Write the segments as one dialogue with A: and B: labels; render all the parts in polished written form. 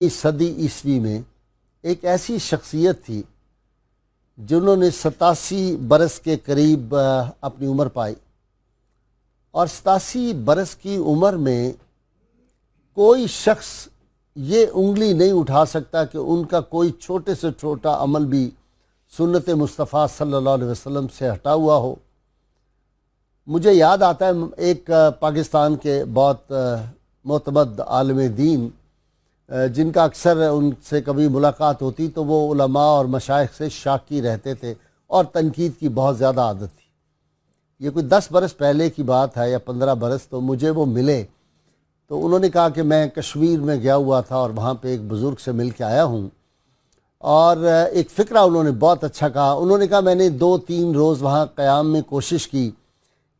A: صدی عیسوی میں ایک ایسی شخصیت تھی جنہوں نے 87 برس کے قریب اپنی عمر پائی، اور 87 برس کی عمر میں کوئی شخص یہ انگلی نہیں اٹھا سکتا کہ ان کا کوئی چھوٹے سے چھوٹا عمل بھی سنت مصطفیٰ صلی اللہ علیہ وسلم سے ہٹا ہوا ہو۔ مجھے یاد آتا ہے ایک پاکستان کے بہت معتمد عالم دین جن کا اکثر ان سے کبھی ملاقات ہوتی تو وہ علماء اور مشائخ سے شاکی رہتے تھے اور تنقید کی بہت زیادہ عادت تھی۔ یہ کوئی 10 برس پہلے کی بات ہے یا 15 برس، تو مجھے وہ ملے تو انہوں نے کہا کہ میں کشمیر میں گیا ہوا تھا اور وہاں پہ ایک بزرگ سے مل کے آیا ہوں، اور ایک فقرہ انہوں نے بہت اچھا کہا۔ انہوں نے کہا میں نے 2-3 روز وہاں قیام میں کوشش کی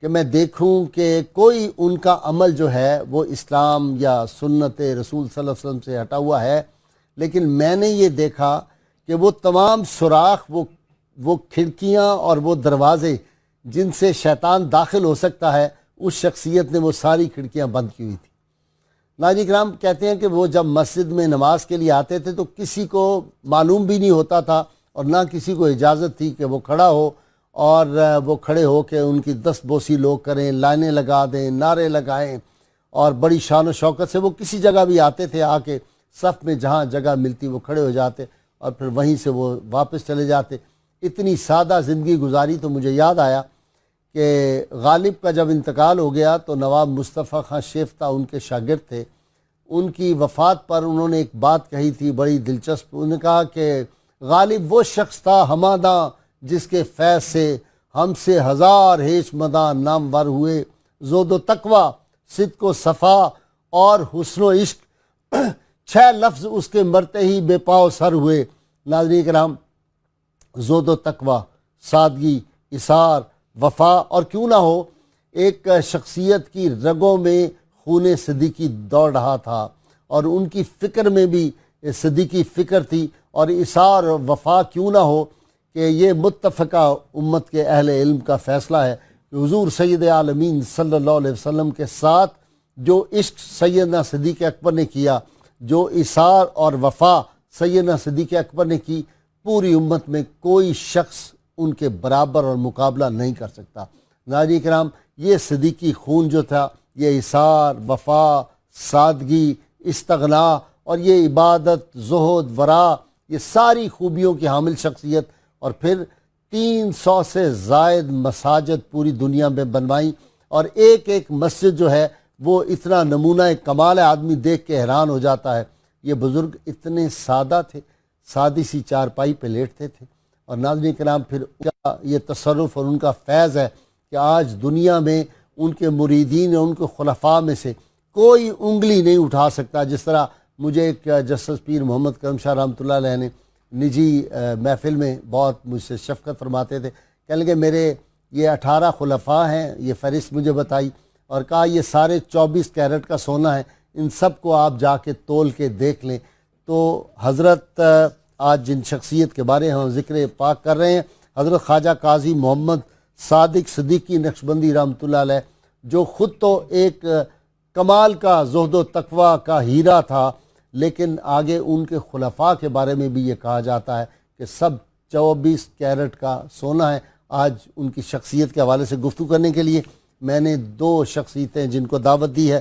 A: کہ میں دیکھوں کہ کوئی ان کا عمل جو ہے وہ اسلام یا سنت رسول صلی اللہ علیہ وسلم سے ہٹا ہوا ہے، لیکن میں نے یہ دیکھا کہ وہ تمام سوراخ، وہ کھڑکیاں اور وہ دروازے جن سے شیطان داخل ہو سکتا ہے، اس شخصیت نے وہ ساری کھڑکیاں بند کی ہوئی تھی۔ ناظرین کرام، کہتے ہیں کہ وہ جب مسجد میں نماز کے لیے آتے تھے تو کسی کو معلوم بھی نہیں ہوتا تھا اور نہ کسی کو اجازت تھی کہ وہ کھڑا ہو، اور وہ کھڑے ہو کے ان کی دست بوسی لوگ کریں، لائنیں لگا دیں، نعرے لگائیں، اور بڑی شان و شوکت سے وہ کسی جگہ بھی آتے تھے، آ کے صف میں جہاں جگہ ملتی وہ کھڑے ہو جاتے اور پھر وہیں سے وہ واپس چلے جاتے۔ اتنی سادہ زندگی گزاری۔ تو مجھے یاد آیا کہ غالب کا جب انتقال ہو گیا تو نواب مصطفیٰ خان شیفتہ ان کے شاگرد تھے، ان کی وفات پر انہوں نے ایک بات کہی تھی بڑی دلچسپ۔ انہوں نے کہا کہ غالب وہ شخص تھا ہماداں جس کے فیض سے ہم سے 1000 ہیچ مداں نامور ہوئے، زہد و تقوی، صدق و صفا اور حسن و عشق 6 لفظ اس کے مرتے ہی بے پاؤ سر ہوئے۔ ناظرین کرام، زہد و تقوی، سادگی، اثار، وفا، اور کیوں نہ ہو ایک شخصیت کی رگوں میں خون صدیقی دوڑ رہا تھا، اور ان کی فکر میں بھی صدیقی فکر تھی، اور اثار اور وفا کیوں نہ ہو کہ یہ متفقہ امت کے اہل علم کا فیصلہ ہے کہ حضور سید عالمین صلی اللہ علیہ وسلم کے ساتھ جو عشق سیدنا صدیق اکبر نے کیا، جو اثار اور وفا سیدنا صدیق اکبر نے کی، پوری امت میں کوئی شخص ان کے برابر اور مقابلہ نہیں کر سکتا۔ ناظرین کرام، یہ صدیقی خون جو تھا، یہ اثار، وفا، سادگی، استغنا اور یہ عبادت، زہد، ورع، یہ ساری خوبیوں کی حامل شخصیت، اور پھر 300 سے زائد مساجد پوری دنیا میں بنوائیں، اور ایک ایک مسجد جو ہے وہ اتنا نمونہ کمال ہے، آدمی دیکھ کے حیران ہو جاتا ہے۔ یہ بزرگ اتنے سادہ تھے، سادی سی چارپائی پہ لیٹتے تھے، اور ناظرین کرام پھر کیا یہ تصرف اور ان کا فیض ہے کہ آج دنیا میں ان کے مریدین اور ان کے خلفاء میں سے کوئی انگلی نہیں اٹھا سکتا۔ جس طرح مجھے ایک جسٹس پیر محمد کرم شاہ رحمۃ اللہ علیہ نے نجی محفل میں بہت مجھ سے شفقت فرماتے تھے، کہنے لگے میرے یہ 18 خلفاء ہیں، یہ فہرست مجھے بتائی، اور کہا یہ سارے 24 کیرٹ کا سونا ہے، ان سب کو آپ جا کے تول کے دیکھ لیں۔ تو حضرت آج جن شخصیت کے بارے ہم ذکر پاک کر رہے ہیں، حضرت خواجہ قاضی محمد صادق صدیقی نقشبندی رحمۃ اللہ علیہ، جو خود تو ایک کمال کا زہد و تقوی کا ہیرا تھا، لیکن آگے ان کے خلفاء کے بارے میں بھی یہ کہا جاتا ہے کہ سب 24 کیرٹ کا سونا ہے۔ آج ان کی شخصیت کے حوالے سے گفتگو کرنے کے لیے میں نے 2 شخصیتیں جن کو دعوت دی ہے۔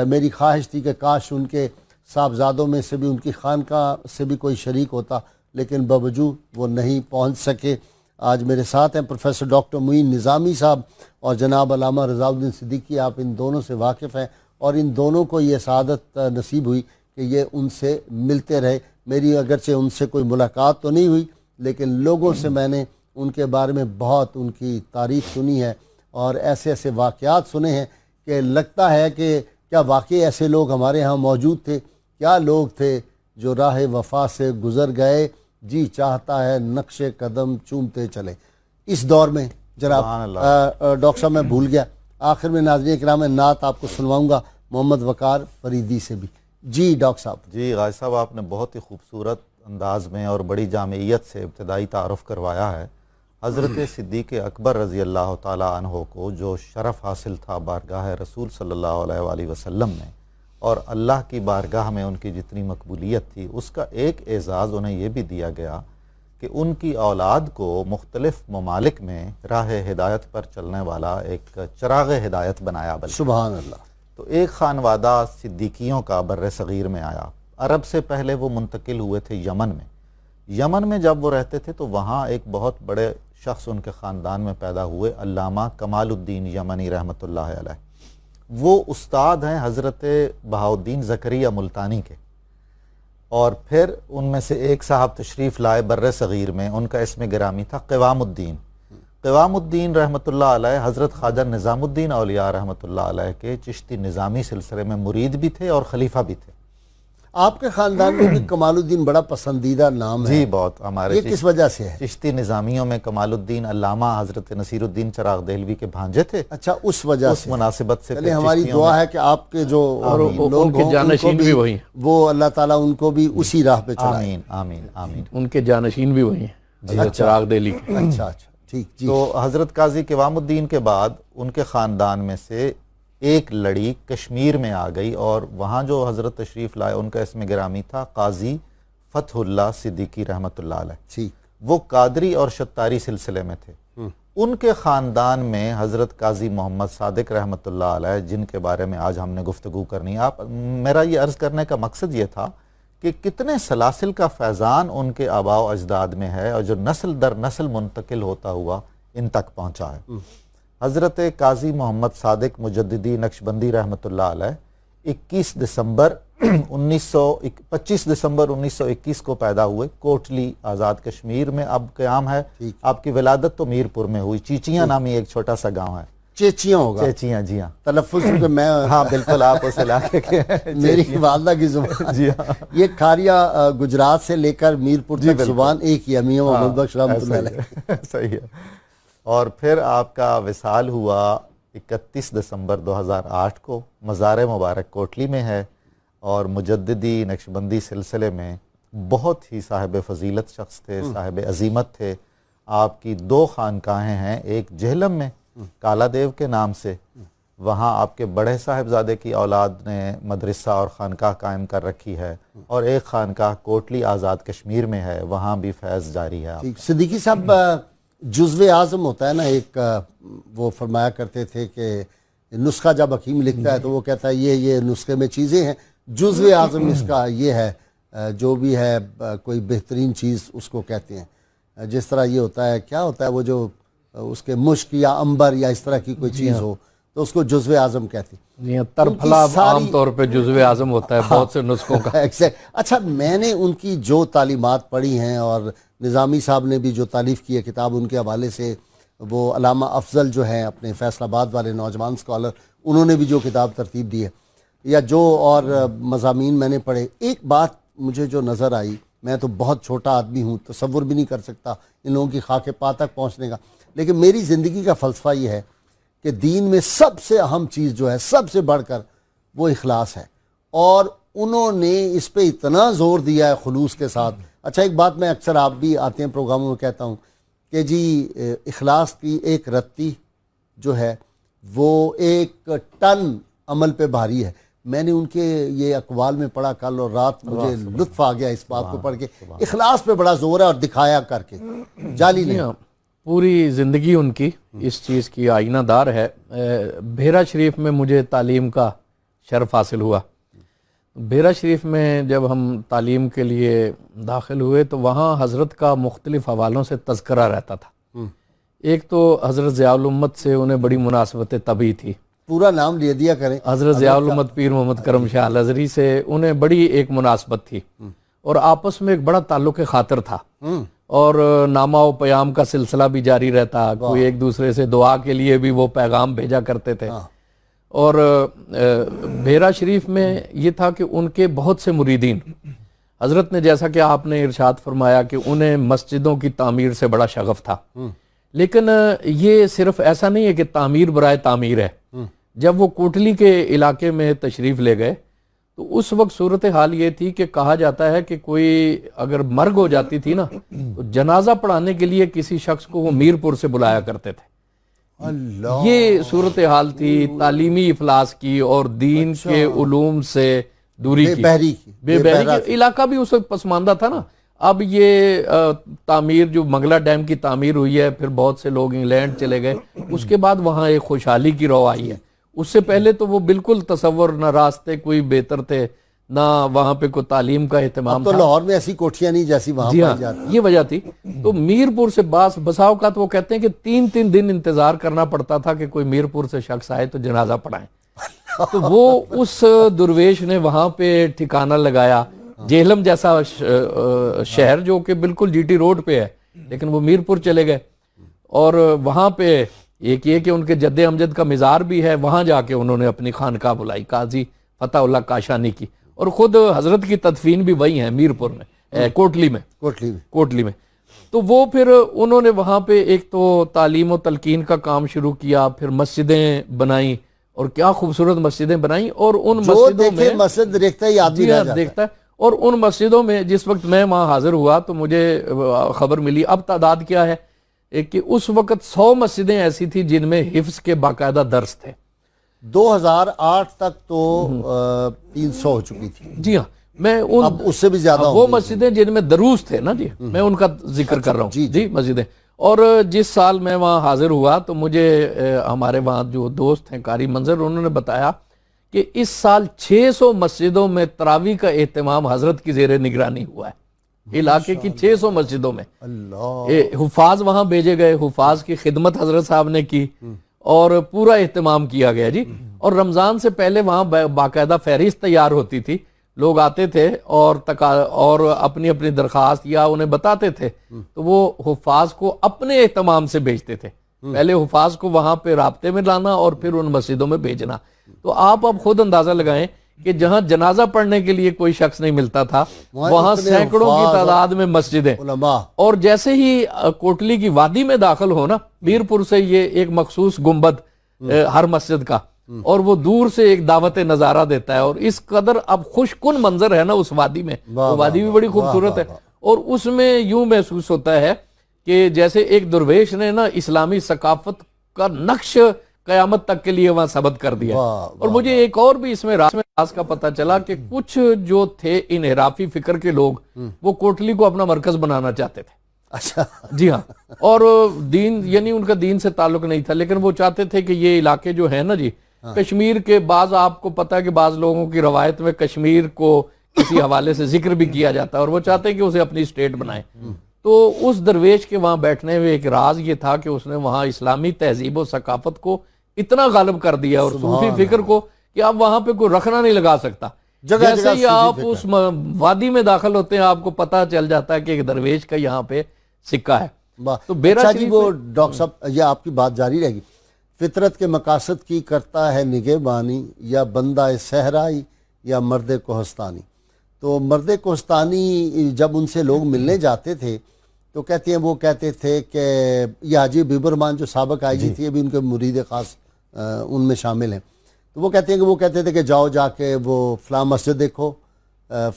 A: میری خواہش تھی کہ کاش ان کے صاحبزادوں میں سے بھی ان کی خانقاہ سے بھی کوئی شریک ہوتا، لیکن باوجود وہ نہیں پہنچ سکے۔ آج میرے ساتھ ہیں پروفیسر ڈاکٹر معین نظامی صاحب اور جناب علامہ رضا الدین صدیقی۔ آپ ان دونوں سے واقف ہیں، اور ان دونوں کو یہ سعادت نصیب ہوئی کہ یہ ان سے ملتے رہے۔ میری اگرچہ ان سے کوئی ملاقات تو نہیں ہوئی، لیکن لوگوں سے میں نے ان کے بارے میں بہت ان کی تعریف سنی ہے، اور ایسے ایسے واقعات سنے ہیں کہ لگتا ہے کہ کیا واقعی ایسے لوگ ہمارے ہاں موجود تھے؟ کیا لوگ تھے جو راہ وفا سے گزر گئے، جی چاہتا ہے نقش قدم چومتے چلے۔ اس دور میں جناب ڈاکٹر صاحب میں بھول گیا، آخر میں ناظرین کرام میں نعت آپ کو سنواؤں گا محمد وقار فریدی سے بھی۔ جی ڈاکٹر صاحب۔
B: جی غازی صاحب، آپ نے بہت ہی خوبصورت انداز میں اور بڑی جامعیت سے ابتدائی تعارف کروایا ہے حضرت صدیق اکبر رضی اللہ تعالیٰ عنہ کو، جو شرف حاصل تھا بارگاہ رسول صلی اللہ علیہ وآلہ وسلم میں، اور اللہ کی بارگاہ میں ان کی جتنی مقبولیت تھی، اس کا ایک اعزاز انہیں یہ بھی دیا گیا کہ ان کی اولاد کو مختلف ممالک میں راہ ہدایت پر چلنے والا ایک چراغ ہدایت بنایا.
A: سبحان اللہ.
B: تو ایک خانوادہ صدیقیوں کا بر صغیر میں آیا. عرب سے پہلے وہ منتقل ہوئے تھے یمن میں. یمن میں جب وہ رہتے تھے تو وہاں ایک بہت بڑے شخص ان کے خاندان میں پیدا ہوئے، علامہ کمال الدین یمنی رحمۃ اللہ علیہ. وہ استاد ہیں حضرت بہاؤالدین زکریہ ملتانی کے، اور پھر ان میں سے ایک صاحب تشریف لائے بر صغیر میں، ان کا اسم گرامی تھا قوام الدین. قوام الدین رحمۃ اللہ علیہ حضرت خواجہ نظام الدین اولیاء رحمۃ اللہ علیہ کے چشتی نظامی سلسلے میں مرید بھی تھے اور خلیفہ بھی تھے.
A: آپ کے خاندان میں بھی کمال الدین بڑا پسندیدہ نام ہے.
B: جی بہت. ہمارے
A: یہ کس وجہ سے ہے؟
B: چشتی نظامیوں میں کمال الدین علامہ حضرت نصیر الدین چراغ دہلوی کے بھانجے تھے.
A: اچھا، اس وجہ
B: اس
A: سے
B: مناسبت سے
A: چلے ہماری دعا ہے کہ آپ کے جو لوگ
C: ان کے
A: ہوں
C: جانشین بھی وہی ہیں.
A: وہ اللہ تعالیٰ ان کو بھی اسی راہ پہ چلائے.
B: آمین آمین آمین.
C: ان کے جانشین بھی وہی ہیں حضرت چراغ دہلی کے.
A: اچھا اچھا، ٹھیک جی.
B: تو حضرت قاضی قوام الدین کے بعد ان کے خاندان میں سے ایک لڑی کشمیر میں آ گئی، اور وہاں جو حضرت تشریف لائے ان کا اسم گرامی تھا قاضی فتح اللہ صدیقی رحمۃ اللہ علیہ.
A: ٹھیک.
B: وہ قادری اور شتاری سلسلے میں تھے. ان کے خاندان میں حضرت قاضی محمد صادق رحمۃ اللہ علیہ، جن کے بارے میں آج ہم نے گفتگو کرنی ہے. میرا یہ عرض کرنے کا مقصد یہ تھا کہ کتنے سلاسل کا فیضان ان کے آباء و اجداد میں ہے، اور جو نسل در نسل منتقل ہوتا ہوا ان تک پہنچا ہے. حضرت قاضی محمد صادق مجددی نقشبندی رحمۃ اللہ علیہ 25 دسمبر 1921 کو پیدا ہوئے. کوٹلی آزاد کشمیر میں اب قیام ہے. آپ کی ولادت تو میرپور میں ہوئی. چیچیاں نامی ایک چھوٹا سا گاؤں ہے.
A: چیچیاں ہوگا.
B: چیچیاں، جی ہاں.
A: تلفظ کہ میں
B: ہاں بالکل آپ اس علاقے کے
A: میری والدہ کی زبان.
B: جی ہاں.
A: یہ کھاریا گجرات سے لے کر میرپور تک زبان ایک ہی ہے. میاں محمد بخش رحمۃ اللہ علیہ.
B: صحیح ہے. اور پھر آپ کا وصال ہوا 31 دسمبر 2008 کو. مزار مبارک کوٹلی میں ہے، اور مجددی نقشبندی سلسلے میں بہت ہی صاحب فضیلت شخص تھے، صاحب عظیمت تھے. آپ کی 2 خانقاہیں ہیں، ایک جہلم میں کالا دیو کے نام سے، وہاں آپ کے بڑے صاحبزادے کی اولاد نے مدرسہ اور خانقاہ قائم کر رکھی ہے، اور ایک خانقاہ کوٹلی آزاد کشمیر میں ہے، وہاں بھی فیض جاری ہے.
A: صدیقی صاحب، جزو اعظم ہوتا ہے نا ایک، وہ فرمایا کرتے تھے کہ نسخہ جب حکیم لکھتا ہے تو وہ کہتا ہے یہ نسخے میں چیزیں ہیں، جزو اعظم اس کا یہ ہے، جو بھی ہے کوئی بہترین چیز اس کو کہتے ہیں. جس طرح یہ ہوتا ہے، کیا ہوتا ہے وہ جو اس کے مشک یا عنبر یا اس طرح کی کوئی چیز ہو تو اس کو جزو اعظم کہتے ہیں.
C: جی ہاں، ترفلا عام طور پہ جزو اعظم ہوتا ہے بہت سے نسخوں کا.
A: اچھا، میں نے ان کی جو تعلیمات پڑھی ہیں، اور نظامی صاحب نے بھی جو تالیف کی ہے کتاب ان کے حوالے سے، وہ علامہ افضل جو ہیں اپنے فیصل آباد والے نوجوان اسکالر، انہوں نے بھی جو کتاب ترتیب دی ہے، یا جو اور مضامین میں نے پڑھے، ایک بات مجھے جو نظر آئی، میں تو بہت چھوٹا آدمی ہوں، تصور بھی نہیں کر سکتا ان لوگوں کی خاک پا تک پہنچنے کا، لیکن میری زندگی کا فلسفہ یہ ہے کہ دین میں سب سے اہم چیز جو ہے، سب سے بڑھ کر، وہ اخلاص ہے، اور انہوں نے اس پہ اتنا زور دیا ہے خلوص کے ساتھ. اچھا، ایک بات میں اکثر، آپ بھی آتے ہیں پروگراموں میں، کہتا ہوں کہ جی اخلاص کی ایک رتی جو ہے وہ 1 ٹن عمل پہ بھاری ہے. میں نے ان کے یہ اقوال میں پڑھا کل اور رات، مجھے لطف آ گیا اس بات کو پڑھ کے. اخلاص پہ بڑا زور ہے، اور دکھایا کر کے، جعلی نہیں.
C: پوری زندگی ان کی اس چیز کی آئینہ دار ہے. بھیرا شریف میں مجھے تعلیم کا شرف حاصل ہوا. بھیرا شریف میں جب ہم تعلیم کے لیے داخل ہوئے تو وہاں حضرت کا مختلف حوالوں سے تذکرہ رہتا تھا. ایک تو حضرت ضیاء الامت سے انہیں بڑی مناسبت طبعی تھی.
A: پورا نام لے دیا کریں.
C: حضرت ضیاء الامت پیر محمد کرم شاہ الازہری سے انہیں بڑی ایک مناسبت تھی، اور آپس میں ایک بڑا تعلق خاطر تھا، اور نامہ و پیام کا سلسلہ بھی جاری رہتا. کوئی ایک دوسرے سے دعا کے لیے بھی وہ پیغام بھیجا کرتے تھے. اور بھیرا شریف میں یہ تھا کہ ان کے بہت سے مریدین، حضرت نے جیسا کہ آپ نے ارشاد فرمایا کہ انہیں مسجدوں کی تعمیر سے بڑا شغف تھا، لیکن یہ صرف ایسا نہیں ہے کہ تعمیر برائے تعمیر ہے. جب وہ کوٹلی کے علاقے میں تشریف لے گئے تو اس وقت صورتحال یہ تھی کہ کہا جاتا ہے کہ کوئی اگر مرگ ہو جاتی تھی نا تو جنازہ پڑھانے کے لیے کسی شخص کو وہ میرپور سے بلایا کرتے تھے.
A: اللہ،
C: یہ صورتحال تھی تعلیمی افلاس کی اور دین کے علوم سے دوری
A: بے
C: کی،
A: بہری کی،
C: بے بہری کی۔ علاقہ بھی اس وقت پسماندہ تھا نا۔ اب یہ تعمیر جو منگلہ ڈیم کی تعمیر ہوئی ہے، پھر بہت سے لوگ انگلینڈ چلے گئے، اس کے بعد وہاں ایک خوشحالی کی رو آئی ہے۔ اس سے پہلے تو وہ بالکل تصور، نہ راستے کوئی بہتر تھے، نہ وہاں پہ کوئی تعلیم کا اہتمام
A: تو
C: تھا۔
A: لاہور میں ایسی کوٹھیاں نہیں جیسی وہاں
C: جی ہاں،
A: پائی جاتی۔
C: یہ وجہ تھی۔ تو میرپور سے بسا اوقات وہ کہتے ہیں کہ 3 دن انتظار کرنا پڑتا تھا کہ کوئی میرپور سے شخص آئے تو جنازہ پڑھائیں۔ تو وہ اس درویش نے وہاں پہ ٹھکانہ لگایا، جہلم جیسا شہر جو کہ بالکل جی ٹی روڈ پہ ہے، لیکن وہ میرپور چلے گئے، اور وہاں پہ ایک یہ کہ ان کے جد امجد کا مزار بھی ہے، وہاں جا کے انہوں نے اپنی خانقاہ بلائی، قاضی فتح اللہ کاشانی کی، اور خود حضرت کی تدفین بھی وہی ہے میرپور میں، کوٹلی میں۔ تو وہ پھر انہوں نے وہاں پہ ایک تو تعلیم و تلقین کا کام شروع کیا، پھر مسجدیں بنائیں، اور کیا خوبصورت مسجدیں بنائیں، اور ان مسجدوں میں
A: مسجد دیکھتا ہی آدمی رہ جاتا ہے۔
C: دیکھتا ہے، اور ان مسجدوں میں جس وقت میں وہاں حاضر ہوا تو مجھے خبر ملی، اب تعداد کیا ہے، کہ اس وقت 100 مسجدیں ایسی تھی جن میں حفظ کے باقاعدہ درس تھے۔
A: 2008 تک تو 300 ہو چکی تھی۔
C: جی ہاں، میں
A: اب اس سے بھی زیادہ
C: وہ مسجدیں جن میں دروس تھے نا، جی میں ان کا ذکر کر رہا ہوں، جی مسجدیں۔ اور جس سال میں وہاں حاضر ہوا تو مجھے ہمارے وہاں جو دوست ہیں قاری منظر، انہوں نے بتایا کہ اس سال 600 مسجدوں میں تراویح کا اہتمام حضرت کی زیر نگرانی ہوا ہے، علاقے کی 600 مسجدوں میں۔
A: اللہ،
C: حفاظ وہاں بھیجے گئے، حفاظ کی خدمت حضرت صاحب نے کی، اور پورا اہتمام کیا گیا جی۔ اور رمضان سے پہلے وہاں باقاعدہ فہرست تیار ہوتی تھی، لوگ آتے تھے اور اپنی اپنی درخواست یا انہیں بتاتے تھے، تو وہ حفاظ کو اپنے اہتمام سے بھیجتے تھے۔ پہلے حفاظ کو وہاں پہ رابطے میں لانا اور پھر ان مسجدوں میں بھیجنا۔ تو آپ اب خود اندازہ لگائیں کہ جہاں جنازہ پڑھنے کے لیے کوئی شخص نہیں ملتا تھا، وہاں سینکڑوں کی تعداد میں مسجدیں۔
A: علماء،
C: اور جیسے ہی کوٹلی کی وادی میں داخل ہونا، میرپور سے یہ ایک مخصوص گنبد ہر مسجد کا، اور وہ دور سے ایک دعوت نظارہ دیتا ہے، اور اس قدر اب خوش کن منظر ہے نا اس وادی میں، وہ وادی بھی بڑی خوبصورت ہے، اور اس میں یوں محسوس ہوتا ہے کہ جیسے ایک درویش نے نا اسلامی ثقافت کا نقش قیامت تک کے لیے وہاں ثبت کر دیا۔ اور مجھے ایک اور بھی اس میں راز کا پتہ چلا کہ کچھ جو تھے انحرافی فکر کے لوگ، وہ کوٹلی کو اپنا مرکز بنانا چاہتے تھے۔
A: اچھا،
C: جی ہاں، اور دین، یعنی ان کا دین سے تعلق نہیں تھا، لیکن وہ چاہتے تھے کہ یہ علاقے جو ہیں نا جی، کشمیر کے بعض، آپ کو پتہ ہے کہ بعض لوگوں کی روایت میں کشمیر کو کسی حوالے سے ذکر بھی کیا جاتا ہے، اور وہ چاہتے ہیں کہ اسے اپنی اسٹیٹ بنائیں۔ تو اس درویش کے وہاں بیٹھنے میں ایک راز یہ تھا کہ اس نے وہاں اسلامی تہذیب و ثقافت کو اتنا غالب کر دیا، اور صوفی فکر کو، کہ اب وہاں پہ کوئی رکھنا نہیں لگا سکتا۔ جیسے ہی آپ اس وادی میں داخل ہوتے ہیں، آپ کو پتہ چل جاتا ہے کہ ایک درویش کا یہاں پہ سکہ ہے۔ تو
A: اچھا جی، وہ ڈاکٹر صاحب، یہ آپ کی بات جاری رہے گی، فطرت کے مقاصد کی کرتا ہے نگہبانی، یا بندہ صحرائی یا مرد کوہستانی۔ تو مرد کوہستانی جب ان سے لوگ ملنے جاتے تھے تو وہ کہتے تھے کہ یہ حاجی حبیب الرحمن جو سابق آئی جی تھی، ابھی ان کے مرید خاص ان میں شامل ہیں، تو وہ کہتے تھے کہ جاؤ جا کے وہ فلاں مسجد دیکھو،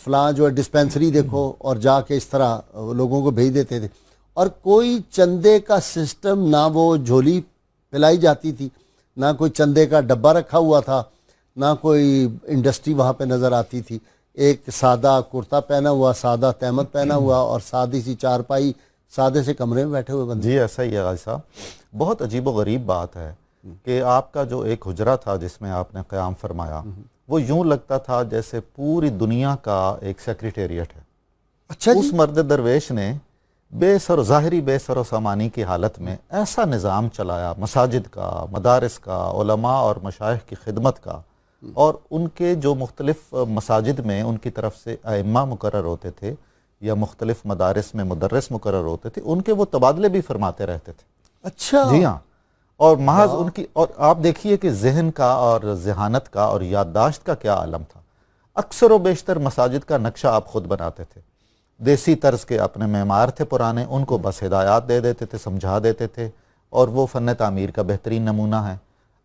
A: فلاں جو ہے ڈسپینسری دیکھو، اور جا کے اس طرح لوگوں کو بھیج دیتے تھے۔ اور کوئی چندے کا سسٹم، نہ وہ جھولی پلائی جاتی تھی، نہ کوئی چندے کا ڈبہ رکھا ہوا تھا، نہ کوئی انڈسٹری وہاں پہ نظر آتی تھی۔ ایک سادہ کرتا پہنا ہوا، سادہ تہمت پہنا ہوا، اور سادی سی چارپائی، سادے سے کمرے میں بیٹھے ہوئے بندے۔
B: جی ایسا ہی ہے غازی صاحب، بہت عجیب و غریب بات ہے کہ آپ کا جو ایک حجرہ تھا جس میں آپ نے قیام فرمایا، وہ یوں لگتا تھا جیسے پوری دنیا کا ایک سیکریٹریٹ ہے۔
A: اچھا،
B: اس مرد درویش نے ظاہری بے سر و سامانی کی حالت میں ایسا نظام چلایا، مساجد کا، مدارس کا، علماء اور مشائخ کی خدمت کا، اور ان کے جو مختلف مساجد میں ان کی طرف سے ائمہ مقرر ہوتے تھے، یا مختلف مدارس میں مدرس مقرر ہوتے تھے، ان کے وہ تبادلے بھی فرماتے رہتے تھے۔
A: اچھا،
B: جی ہاں، اور محض ان کی، اور آپ دیکھیے کہ ذہن کا اور ذہانت کا اور یادداشت کا کیا عالم تھا۔ اکثر و بیشتر مساجد کا نقشہ آپ خود بناتے تھے، دیسی طرز کے اپنے معمار تھے پرانے، ان کو بس ہدایات دے دیتے تھے، سمجھا دیتے تھے، اور وہ فن تعمیر کا بہترین نمونہ ہے۔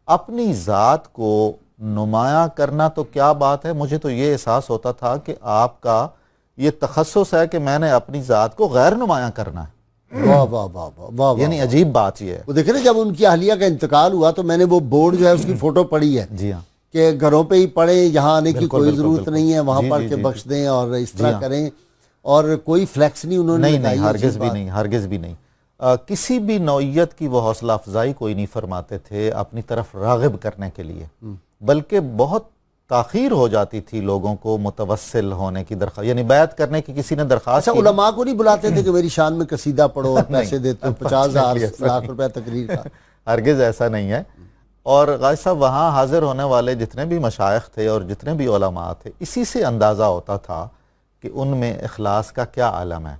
B: اپنی ذات کو نمایاں کرنا تو کیا بات ہے، مجھے تو یہ احساس ہوتا تھا کہ آپ کا یہ تخصص ہے کہ میں نے اپنی ذات کو غیر نمایاں کرنا ہے۔
A: واہ واہ واہ واہ واہ،
B: یعنی عجیب بات یہ ہے.
A: وہ دیکھیں نا جب ان کی اہلیہ کا انتقال ہوا تو میں نے وہ بورڈ جو ہے اس کی فوٹو پڑھی ہے
B: جی ہاں
A: کہ گھروں پہ ہی پڑھیں، یہاں آنے کی
B: بالکل،
A: کوئی
B: بالکل،
A: ضرورت
B: بالکل.
A: نہیں ہے، وہاں
B: جی،
A: پڑھ
B: جی،
A: کے
B: جی،
A: بخش دیں اور اس طرح
B: ہاں.
A: کریں، اور کوئی فلیکس نہیں انہوں نے
B: نہیں
A: بتائی.
B: نہیں، ہرگز
A: عجیب
B: بھی
A: بات.
B: نہیں، ہرگز بھی نہیں. کسی بھی نوعیت کی وہ حوصلہ افزائی کوئی نہیں فرماتے تھے اپنی طرف راغب کرنے کے لیے، بلکہ بہت تاخیر ہو جاتی تھی لوگوں کو متوسل ہونے کی درخواست، یعنی بیعت کرنے کی کسی نے درخواست
A: اچھا
B: کی.
A: علماء کو نہیں بلاتے تھے کہ میری شان میں قصیدہ پڑھو اور پیسے دیتے ہو 50,000
B: ایسا
A: لاکھ
B: نہیں.
A: روپے تقریر کا؟
B: ہرگز ایسا نہیں ہے. اور غازی صاحب وہاں حاضر ہونے والے جتنے بھی مشائخ تھے اور جتنے بھی علماء تھے، اسی سے اندازہ ہوتا تھا کہ ان میں اخلاص کا کیا عالم ہے.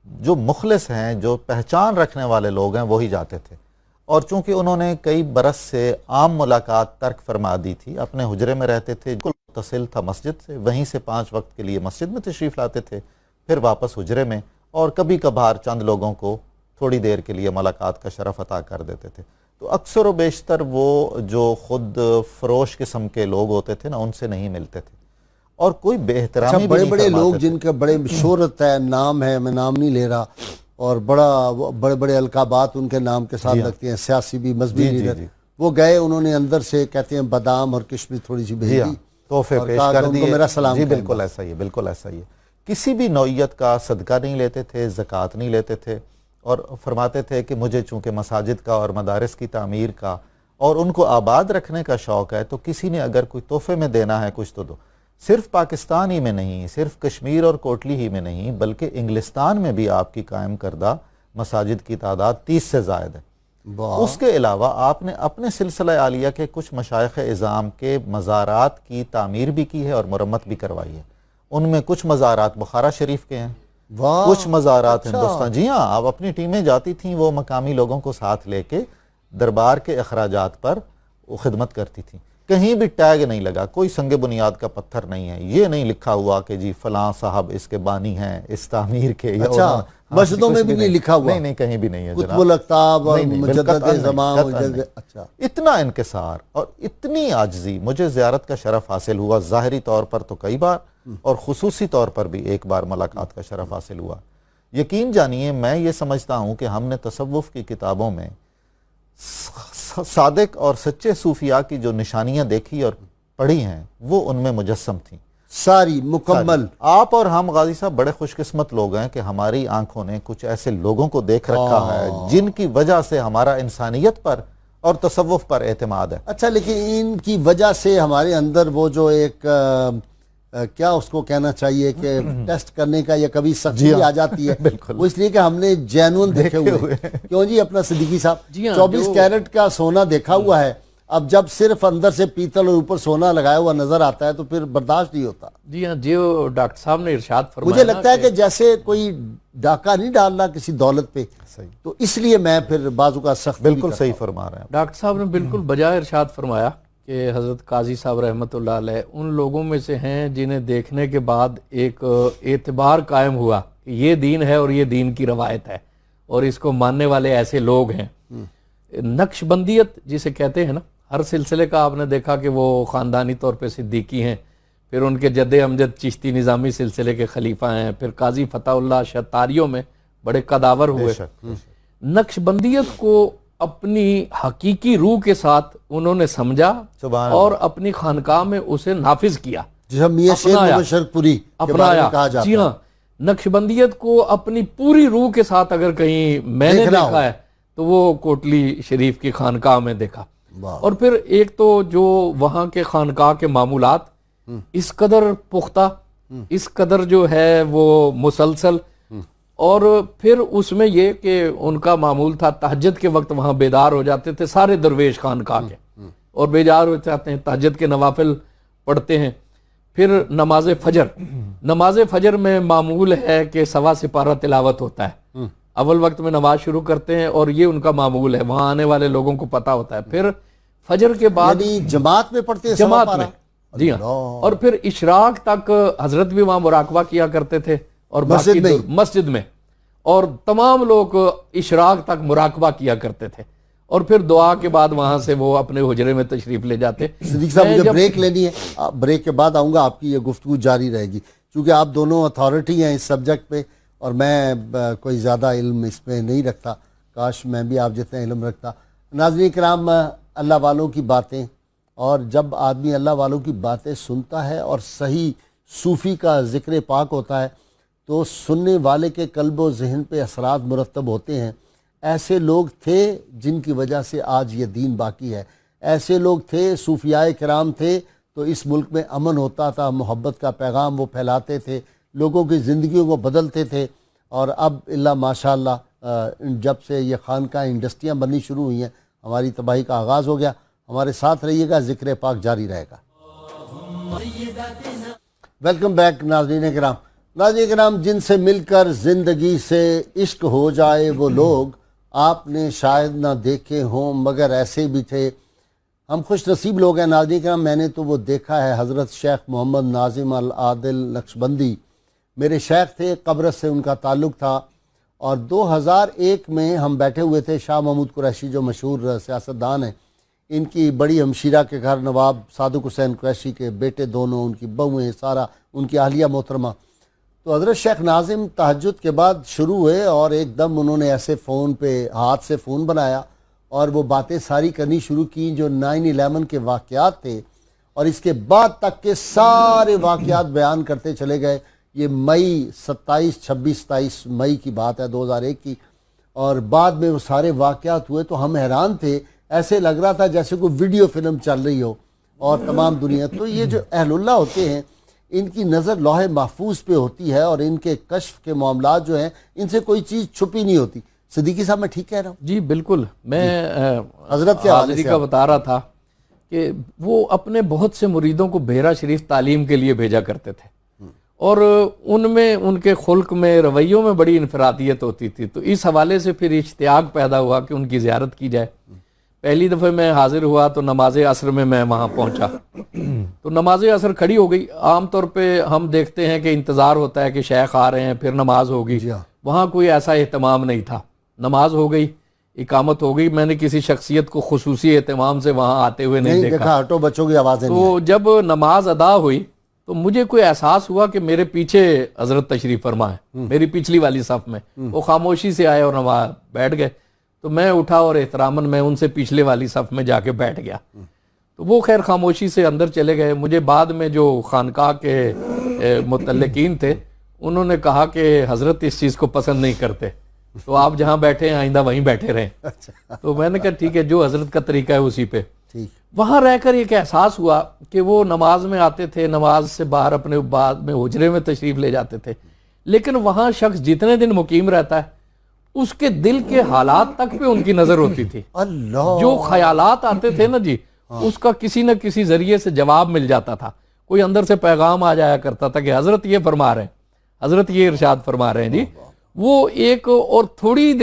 B: جو مخلص ہیں، جو پہچان رکھنے والے لوگ ہیں، وہی جاتے تھے. اور چونکہ انہوں نے کئی برس سے عام ملاقات ترک فرما دی تھی، اپنے حجرے میں رہتے تھے، بالکل متصل تھا مسجد سے، وہیں سے 5 وقت کے لیے مسجد میں تشریف لاتے تھے، پھر واپس حجرے میں، اور کبھی کبھار چند لوگوں کو تھوڑی دیر کے لیے ملاقات کا شرف عطا کر دیتے تھے. تو اکثر و بیشتر وہ جو خود فروش قسم کے لوگ ہوتے تھے نا، ان سے نہیں ملتے تھے، اور کوئی بے احترامی بھی
A: بڑے
B: نہیں
A: بڑے
B: فرماتے
A: لوگ
B: تھے.
A: جن کا بڑے شہرت ہے، نام ہے، میں نام نہیں لے رہا، اور بڑے بڑے القابات ان کے نام کے ساتھ لگتے ہیں، سیاسی بھی، مذہبی لیڈر، وہ گئے، انہوں نے اندر سے کہتے ہیں بادام اور کشمش تھوڑی سی بھیج دی،
B: تحفے
A: اور
B: پیش
A: کہا
B: کر
A: کہ ان کو
B: دیے.
A: میرا سلام
B: جی
A: کہیں
B: بالکل
A: بس.
B: ایسا ہی ہے، بالکل ایسا ہی ہے. کسی بھی نوعیت کا صدقہ نہیں لیتے تھے، زکوٰۃ نہیں لیتے تھے، اور فرماتے تھے کہ مجھے چونکہ مساجد کا اور مدارس کی تعمیر کا اور ان کو آباد رکھنے کا شوق ہے، تو کسی نے اگر کوئی تحفے میں دینا ہے کچھ تو دو. صرف پاکستان ہی میں نہیں، صرف کشمیر اور کوٹلی ہی میں نہیں، بلکہ انگلستان میں بھی آپ کی قائم کردہ مساجد کی تعداد 30 سے زائد ہے. اس کے علاوہ آپ نے اپنے سلسلہ عالیہ کے کچھ مشائخ اعظام کے مزارات کی تعمیر بھی کی ہے اور مرمت بھی کروائی ہے. ان میں کچھ مزارات بخارا شریف کے ہیں، کچھ مزارات ہندوستان. جی ہاں، آپ اپنی ٹیمیں جاتی تھیں، وہ مقامی لوگوں کو ساتھ لے کے دربار کے اخراجات پر وہ خدمت کرتی تھیں. کہیں بھی ٹیگ نہیں لگا، کوئی سنگ بنیاد کا پتھر نہیں ہے، یہ نہیں لکھا ہوا کہ جی فلاں صاحب اس کے بانی ہیں اس تعمیر کے.
A: اچھا، مسجدوں میں بھی نہیں لکھا ہوا؟
B: نہیں، کہیں بھی نہیں ہے
A: قطب الاقطاب اور مجدد زمان.
B: اچھا، اتنا انکسار اور اتنی عاجزی. مجھے زیارت کا شرف حاصل ہوا، ظاہری طور پر تو کئی بار، اور خصوصی طور پر بھی ایک بار ملاقات کا شرف حاصل ہوا. یقین جانیے، میں یہ سمجھتا ہوں کہ ہم نے تصوف کی کتابوں میں صادق اور سچے صوفیاء کی جو نشانیاں دیکھی اور پڑھی ہیں، وہ ان میں مجسم تھیں،
A: ساری مکمل.
B: آپ اور ہم غازی صاحب بڑے خوش قسمت لوگ ہیں کہ ہماری آنکھوں نے کچھ ایسے لوگوں کو دیکھ رکھا ہے جن کی وجہ سے ہمارا انسانیت پر اور تصوف پر اعتماد ہے.
A: اچھا، لیکن ان کی وجہ سے ہمارے اندر وہ جو ایک کیا اس کو کہنا چاہیے کہ ٹیسٹ کرنے کا یا کبھی سختی آ جاتی ہے، وہ اس لیے کہ ہم نے جینون دیکھے ہوئے. کیوں جی اپنا صدیقی صاحب 24 کیرٹ کا سونا دیکھا ہوا ہے، اب جب صرف اندر سے پیتل اور اوپر سونا لگایا ہوا نظر آتا ہے تو پھر برداشت نہیں ہوتا.
C: جی ہاں، جو ڈاکٹر صاحب نے ارشاد فرمایا،
A: مجھے لگتا ہے کہ جیسے کوئی ڈاکہ نہیں ڈالنا کسی دولت پہ، تو اس لیے میں پھر بازو کا سخت
B: بالکل صحیح فرما رہے ہیں.
C: ڈاکٹر صاحب نے بالکل بجائے ارشاد فرمایا کہ حضرت قاضی صاحب رحمۃ اللہ علیہ ان لوگوں میں سے ہیں جنہیں دیکھنے کے بعد ایک اعتبار قائم ہوا کہ یہ دین ہے اور یہ دین کی روایت ہے اور اس کو ماننے والے ایسے لوگ ہیں. نقش بندیت جسے کہتے ہیں نا، ہر سلسلے کا آپ نے دیکھا کہ وہ خاندانی طور پہ صدیقی ہیں، پھر ان کے جد امجد چشتی نظامی سلسلے کے خلیفہ ہیں، پھر قاضی فتح اللہ شتاریوں میں بڑے قداور ہوئے. نقش بندیت کو اپنی حقیقی روح کے ساتھ انہوں نے سمجھا اور اپنی خانقاہ میں اسے نافذ کیا،
A: جسے میاں شیر مبشر پوری کے بارے میں کہا جاتا ہے.
C: جی ہاں، نقش بندیت کو اپنی پوری روح کے ساتھ اگر کہیں میں نے دیکھا ہے تو وہ کوٹلی شریف کی خانقاہ میں دیکھا. اور پھر ایک تو جو وہاں کے خانقاہ کے معمولات اس قدر پختہ، اس قدر جو ہے وہ مسلسل، اور پھر اس میں یہ کہ ان کا معمول تھا تہجد کے وقت وہاں بیدار ہو جاتے تھے سارے درویش خانقاہ کے، اور بیدار ہو جاتے ہیں، تہجد کے نوافل پڑھتے ہیں. پھر نماز فجر میں معمول ہے کہ 1.25 سپارہ تلاوت ہوتا ہے. اول وقت میں نماز شروع کرتے ہیں اور یہ ان کا معمول ہے، وہاں آنے والے لوگوں کو پتہ ہوتا ہے. پھر فجر کے بعد
A: جماعت میں پڑھتے ہیں،
C: جماعت میں، جی ہاں، اور پھر اشراق تک حضرت بھی وہاں مراقبہ کیا کرتے تھے، اور مسجد میں، اور تمام لوگ اشراق تک مراقبہ کیا کرتے تھے، اور پھر دعا کے بعد وہاں سے وہ اپنے حجرے میں تشریف لے جاتے.
A: صدیق صاحب مجھے بریک لینی ہے، بریک کے بعد آؤں گا، آپ کی یہ گفتگو جاری رہے گی، کیونکہ آپ دونوں اتھارٹی ہیں اس سبجیکٹ پہ اور میں کوئی زیادہ علم اس میں نہیں رکھتا، کاش میں بھی آپ جتنا علم رکھتا۔ ناظرین کرام، اللہ والوں کی باتیں، اور جب آدمی اللہ والوں کی باتیں سنتا ہے اور صحیح صوفی کا ذکر پاک ہوتا ہے تو سننے والے کے قلب و ذہن پہ اثرات مرتب ہوتے ہیں۔ ایسے لوگ تھے جن کی وجہ سے آج یہ دین باقی ہے، ایسے لوگ تھے، صوفیاء کرام تھے تو اس ملک میں امن ہوتا تھا، محبت کا پیغام وہ پھیلاتے تھے، لوگوں کی زندگیوں کو بدلتے تھے۔ اور اب اللہ ماشاء اللہ جب سے یہ خانقاہ انڈسٹریاں بننی شروع ہوئی ہیں ہماری تباہی کا آغاز ہو گیا۔ ہمارے ساتھ رہیے گا، ذکر پاک جاری رہے گا۔ ویلکم بیک ناظرین کرام۔ ناظرین کرام، جن سے مل کر زندگی سے عشق ہو جائے وہ لوگ آپ نے شاید نہ دیکھے ہوں مگر ایسے بھی تھے۔ ہم خوش نصیب لوگ ہیں ناظرین کرام، میں نے تو وہ دیکھا ہے۔ حضرت شیخ محمد ناظم العادل نقشبندی میرے شیخ تھے، قبرص سے ان کا تعلق تھا، اور 2001 میں ہم بیٹھے ہوئے تھے۔ شاہ محمود قریشی جو مشہور سیاستدان ہیں، ان کی بڑی ہمشیرہ کے گھر نواب صادق حسین قریشی کے بیٹے دونوں، ان کی بہویں، سارا ان کی اہلیہ محترمہ۔ تو حضرت شیخ ناظم تہجد کے بعد شروع ہوئے اور ایک دم انہوں نے ایسے فون پہ ہاتھ سے فون بنایا اور وہ باتیں ساری کرنی شروع کی جو 9/11 کے واقعات تھے، اور اس کے بعد تک کے سارے واقعات بیان کرتے چلے گئے۔ یہ مئی 27 مئی کی بات ہے 2001 کی، اور بعد میں وہ سارے واقعات ہوئے تو ہم حیران تھے، ایسے لگ رہا تھا جیسے کوئی ویڈیو فلم چل رہی ہو، اور تمام دنیا۔ تو یہ جو اہل اللہ ہوتے ہیں ان کی نظر لوح محفوظ پہ ہوتی ہے، اور ان کے کشف کے معاملات جو ہیں ان سے کوئی چیز چھپی نہیں ہوتی۔ صدیقی صاحب میں ٹھیک کہہ رہا ہوں؟
C: جی بالکل، میں
A: حضرت کے
C: حاضری کا بتا رہا تھا کہ وہ اپنے بہت سے مریدوں کو بحیرہ شریف تعلیم کے لیے بھیجا کرتے تھے، اور ان میں ان کے خلق میں، رویوں میں بڑی انفرادیت ہوتی تھی۔ تو اس حوالے سے پھر اشتیاق پیدا ہوا کہ ان کی زیارت کی جائے۔ پہلی دفعہ میں حاضر ہوا تو نماز عصر میں وہاں پہنچا تو نماز عصر کھڑی ہو گئی۔ عام طور پہ ہم دیکھتے ہیں کہ انتظار ہوتا ہے کہ شیخ آ رہے ہیں پھر نماز ہوگی، وہاں کوئی ایسا اہتمام نہیں تھا۔ نماز ہو گئی، اقامت ہو گئی، میں نے کسی شخصیت کو خصوصی اہتمام سے وہاں آتے ہوئے نہیں دیکھا۔
A: ہٹو بچوں کی آوازیں نہیں
C: تو جب نماز ادا ہوئی تو مجھے کوئی احساس ہوا کہ میرے پیچھے حضرت تشریف فرما ہے، میری پچھلی والی صف میں۔ وہ خاموشی سے آئے اور نماز بیٹھ گئے، تو میں اٹھا اور احتراماً میں ان سے پچھلے والی صف میں جا کے بیٹھ گیا۔ تو وہ خیر خاموشی سے اندر چلے گئے۔ مجھے بعد میں جو خانقاہ کے متعلقین تھے انہوں نے کہا کہ حضرت اس چیز کو پسند نہیں کرتے، تو آپ جہاں بیٹھے ہیں آئندہ وہیں بیٹھے رہیں۔ تو میں نے کہا ٹھیک ہے، جو حضرت کا طریقہ ہے اسی پہ۔ وہاں رہ کر ایک احساس ہوا کہ وہ نماز میں آتے تھے، نماز سے باہر اپنے بعد میں حجرے میں تشریف لے جاتے تھے، لیکن وہاں شخص جتنے دن مقیم رہتا ہے اس کے دل کے حالات تک پہ ان کی نظر ہوتی تھی۔ جو خیالات آتے تھے نا جی، اس کا کسی نہ کسی ذریعے سے جواب مل جاتا تھا، کوئی اندر سے پیغام آ جایا کرتا تھا کہ حضرت یہ فرما رہے ہیں، حضرت یہ ارشاد فرما رہے ہیں جی۔ وہ ایک اور تھوڑی